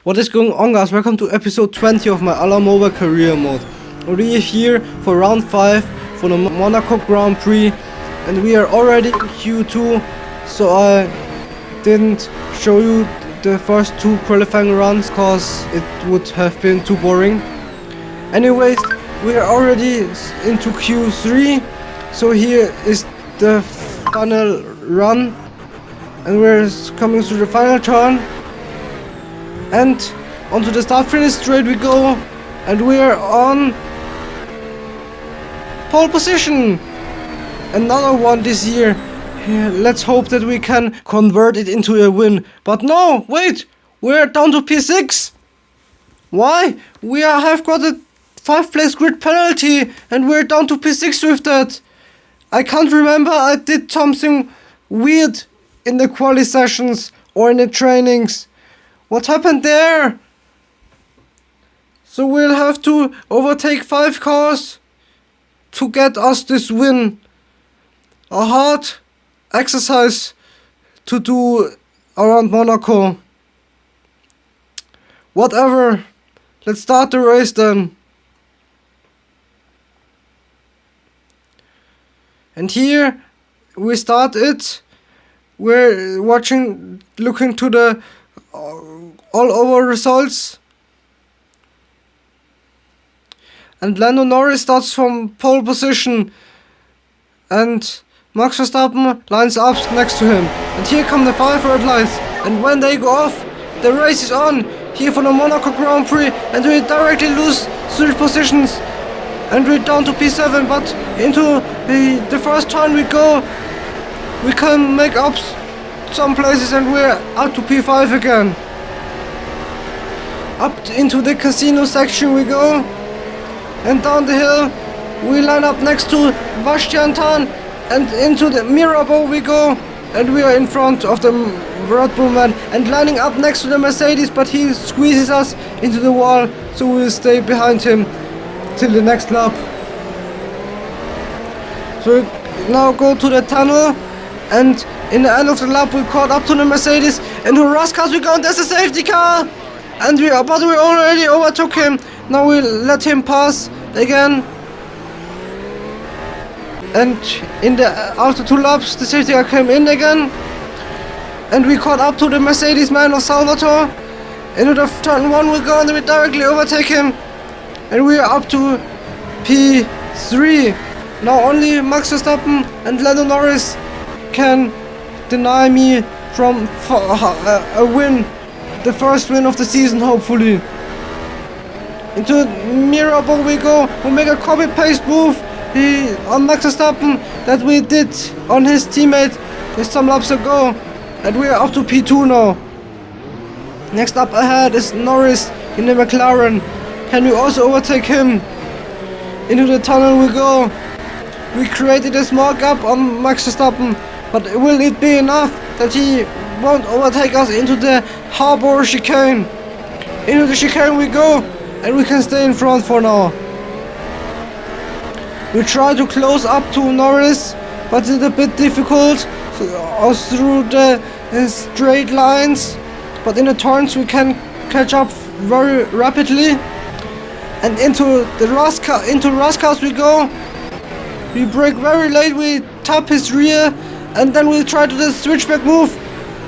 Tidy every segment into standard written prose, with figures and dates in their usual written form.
What is going on, guys? Welcome to episode 20 of my AlaMobile career mode. We are here for round 5 for the Monaco Grand Prix, and we are already in Q2, so I didn't show you the first 2 qualifying runs cause it would have been too boring. Anyways, we are already into Q3, so here is the final run, and we're coming to the final turn. And onto the start finish straight we go, and we are on pole position. Another one this year. Yeah, let's hope that we can convert it into a win. But no, wait, we're down to P6. Why? We have got a 5th place grid penalty, and we're down to P6 with that. I can't remember I did something weird in the quali sessions or in the trainings. What happened there? So we'll have to overtake 5 cars to get us this win. A hard exercise to do around Monaco. Whatever. Let's start the race then. And here we start it. We're looking to the all over results, and Lando Norris starts from pole position, and Max Verstappen lines up next to him, and here come the 5 red lights, and when they go off, the race is on here for the Monaco Grand Prix, and we directly lose 3 positions, and we're down to P7, but into the first turn we go, we can make up some places, and we're up to P5 again. Up into the casino section we go, and down the hill we line up next to Vashiantan, and into the Mirabeau we go, and we are in front of the Red Bull man, and lining up next to the Mercedes, but he squeezes us into the wall, so we'll stay behind him till the next lap. So we now go to the tunnel, and in the end of the lap we caught up to the Mercedes, and to rush cars we go, and there's a safety car, and we already overtook him. Now we let him pass again, and after 2 laps the safety car came in again, and we caught up to the Mercedes man of Salvatore. Into the turn 1 we go, and we directly overtake him, and we are up to P3. Now only Max Verstappen and Lando Norris can deny me from a win, the first win of the season, hopefully. Into Mirabeau we go. We make a copy-paste move on Max Verstappen that we did on his teammate some laps ago, and we are up to P2 now. Next up ahead is Norris in the McLaren. Can we also overtake him? Into the tunnel we go. We created a small gap on Max Verstappen, but will it be enough that he won't overtake us into the harbor chicane? Into the chicane we go, and we can stay in front for now. We try to close up to Norris, but it's a bit difficult through the straight lines, but in the turns we can catch up very rapidly. And into Rust cars we go. We brake very late, we tap his rear, and then we try to the switchback move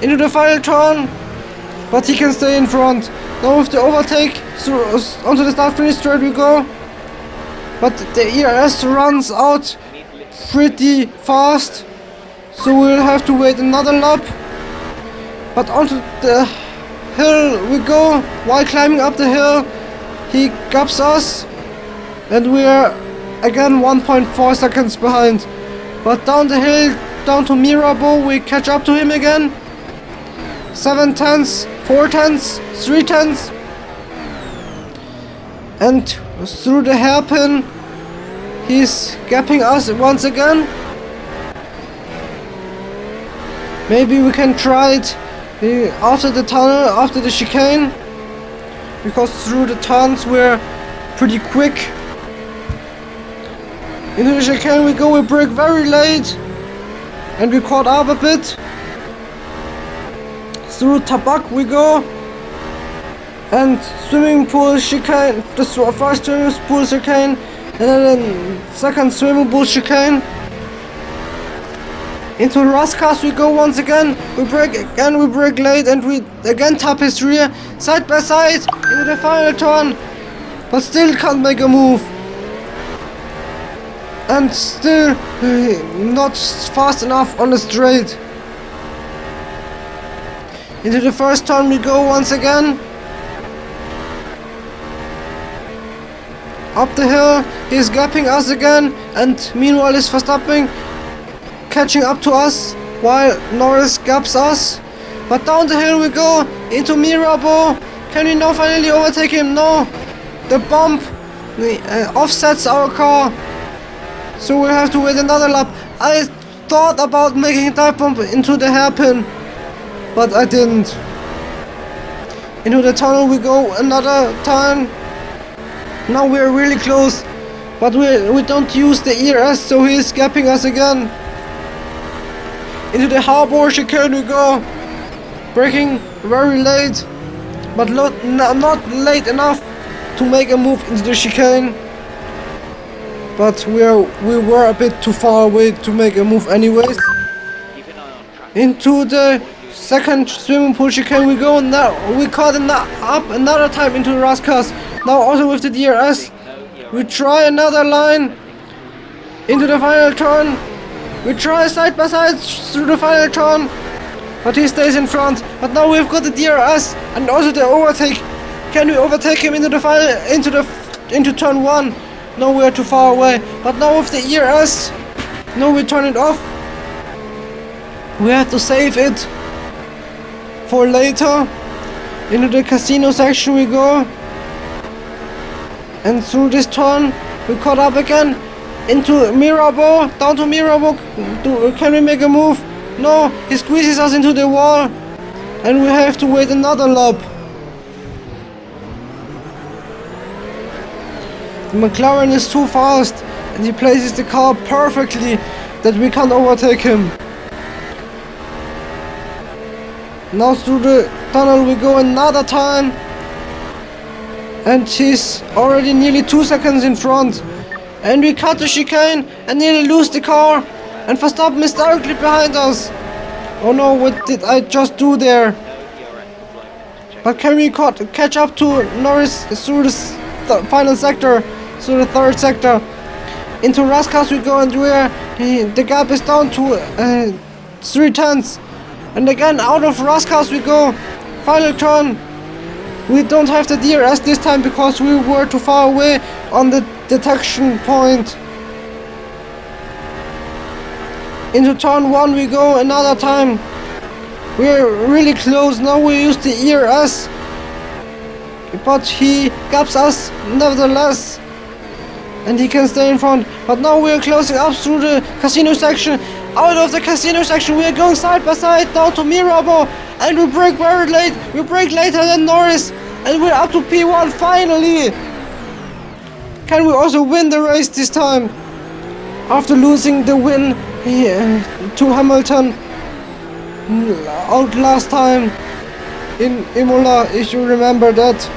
into the final turn, but he can stay in front. Now with the overtake, onto the start finish straight we go, but the ERS runs out pretty fast, so we'll have to wait another lap. But onto the hill we go. While climbing up the hill, he gaps us, and we are again 1.4 seconds behind. But down the hill, down to Mirabeau, we catch up to him again. 7 tenths, 4 tenths, 3 tenths, and through the hairpin he's gapping us once again. Maybe we can try it after the tunnel, after the chicane, because through the turns we're pretty quick. Into the chicane we go, we brake very late, and we caught up a bit. Through Tabak we go, and swimming pool chicane, the first swimming pool chicane, and then the second swimming pool chicane. Into Rascas we go once again, we brake late, and we again tap his rear, side by side, into the final turn, but still can't make a move. And still not fast enough on the straight. Into the first turn we go once again. Up the hill, he's gapping us again, and meanwhile is Verstappen catching up to us while Norris gaps us. But down the hill we go into Mirabeau. Can we now finally overtake him? No, the bump offsets our car, so we have to wait another lap. I thought about making that bump into the hairpin, but I didn't. Into the tunnel we go another time. Now we're really close, but we don't use the ERS, so he's gapping us again. Into the harbor chicane we go, braking very late, but not late enough to make a move into the chicane. But we were a bit too far away to make a move anyways. Into the second swimming pool chicane we go. Now we caught up another time into Rascas. Now also with the DRS. We try another line into the final turn. We try side by side through the final turn, but he stays in front. But now we've got the DRS and also the overtake. Can we overtake him into the final, into turn 1? No, we're too far away. But now with the ERS, no, we turn it off. We have to save it for later. Into the casino section we go, and through this turn we caught up again into Mirabeau, down to Mirabeau. Can we make a move? No, he squeezes us into the wall, and we have to wait another lap. The McLaren is too fast, and he places the car perfectly that we can't overtake him. Now through the tunnel we go another time, and he's already nearly 2 seconds in front. And we cut the chicane and nearly lose the car, and Verstappen is directly behind us. Oh no, what did I just do there? But can we catch up to Norris through the final sector, through the third sector? Into Rascas we go, and the gap is down to 3/10. And again out of Rascas we go, final turn. We don't have the DRS this time because we were too far away on the detection point. Into turn 1 we go another time. We're really close. Now we use the ERS, but he gaps us nevertheless, and he can stay in front. But now we're closing up through the casino section. Out of the casino section we are going side by side down to Mirabeau, and we brake very late. We brake later than Norris, and we're up to P1 finally. Can we also win the race this time? After losing the win to Hamilton out last time in Imola, if you remember that.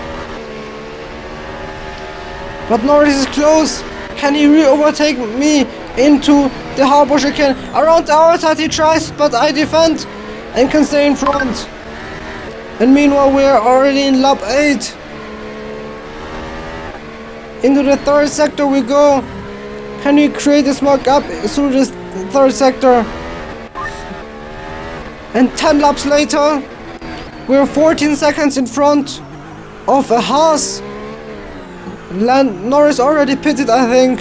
But Norris is close. Can he re-overtake me into the harbor chicane? Around the outside he tries, but I defend and can stay in front. And meanwhile we are already in lap 8. Into the third sector we go. Can we create a small gap through this third sector? And 10 laps later, we're 14 seconds in front of a Haas. Norris already pitted, I think.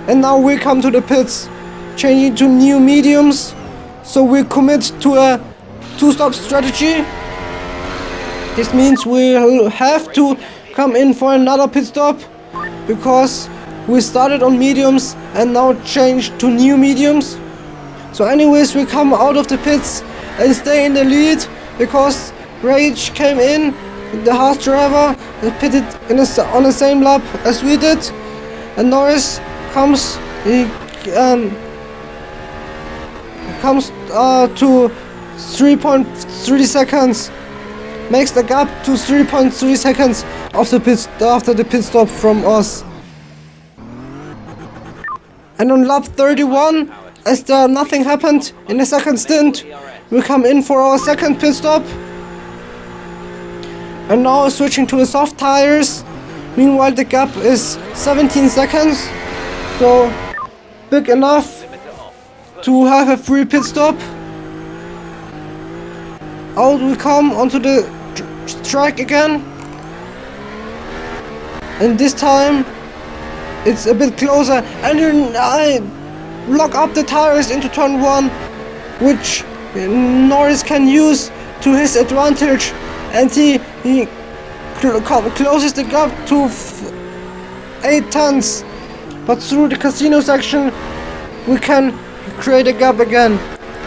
And now we come to the pits, changing to new mediums. So we commit to a 2-stop strategy. This means we'll have to come in for another pit stop, because we started on mediums and now changed to new mediums. So anyways, we come out of the pits and stay in the lead, because Rage came in, the Haas driver, and pitted on the same lap as we did, and Norris comes to 3.3 seconds makes the gap to 3.3 seconds after the pit stop from us. And on lap 31, as there nothing happened in the second stint, we come in for our second pit stop. And now switching to the soft tires. Meanwhile the gap is 17 seconds, so big enough to have a free pit stop. Out we come onto the track again, and this time it's a bit closer, and I lock up the tires into turn 1, which Norris can use to his advantage, and he closes the gap to 8 tenths. But through the casino section we can create a gap again,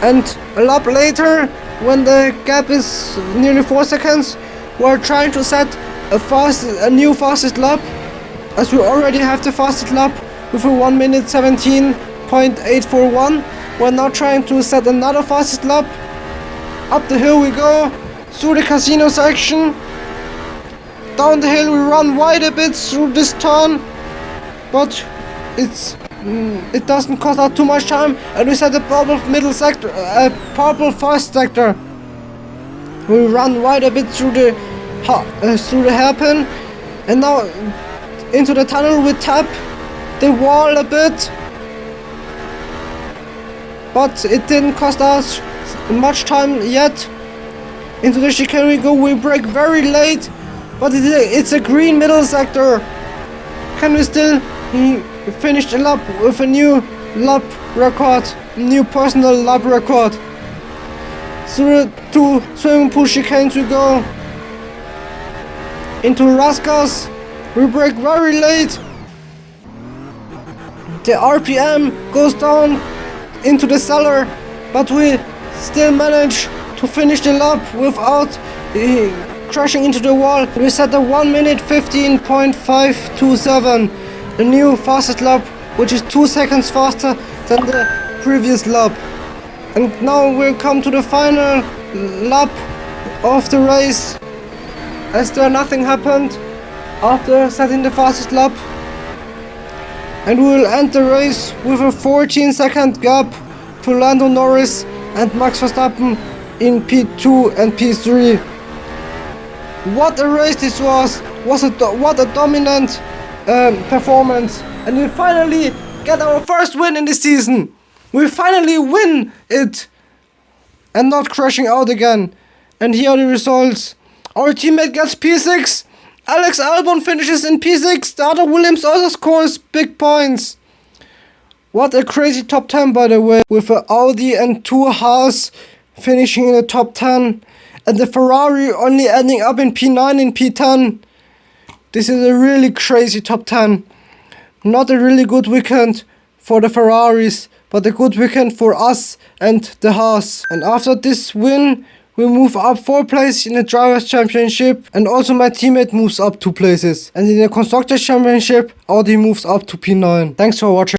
and a lap later, when the gap is nearly 4 seconds, we're trying to set a new fastest lap, as we already have the fastest lap with a 1 minute 17.841. We're now trying to set another fastest lap. Up the hill we go, through the casino section. Down the hill we run wide a bit through this turn, but it doesn't cost us too much time, and we set a purple middle sector, a purple first sector. We run wide a bit through the hairpin, and now into the tunnel we tap the wall a bit, but it didn't cost us much time yet. Into the chicane we go, we brake very late, but it's a green middle sector. Can we still finish the lap with a new lap record, new personal lap record? Through the 2 swimming pool chicanes we go. Into Raskas, we brake very late. The RPM goes down into the cellar, but we still manage to finish the lap without crashing into the wall. We set a 1 minute 15.527, the new fastest lap, which is 2 seconds faster than the previous lap. And now we'll come to the final lap of the race, as there nothing happened after setting the fastest lap. And we will end the race with a 14-second gap to Lando Norris and Max Verstappen in P2 and P3. What a race this was! What a dominant performance! And we finally get our first win in the season. We finally win it and not crashing out again. And here are the results. Our teammate gets P6. Alex Albon finishes in P6. The other Williams also scores big points. What a crazy top 10, by the way, with an Audi and 2 Haas finishing in the top 10, and the Ferrari only ending up in P9 and P10. This is a really crazy top 10. Not a really good weekend for the Ferraris, but a good weekend for us and the Haas. And after this win, we move up 4 places in the Drivers' Championship, and also my teammate moves up 2 places. And in the Constructors' Championship, Audi moves up to P9. Thanks for watching.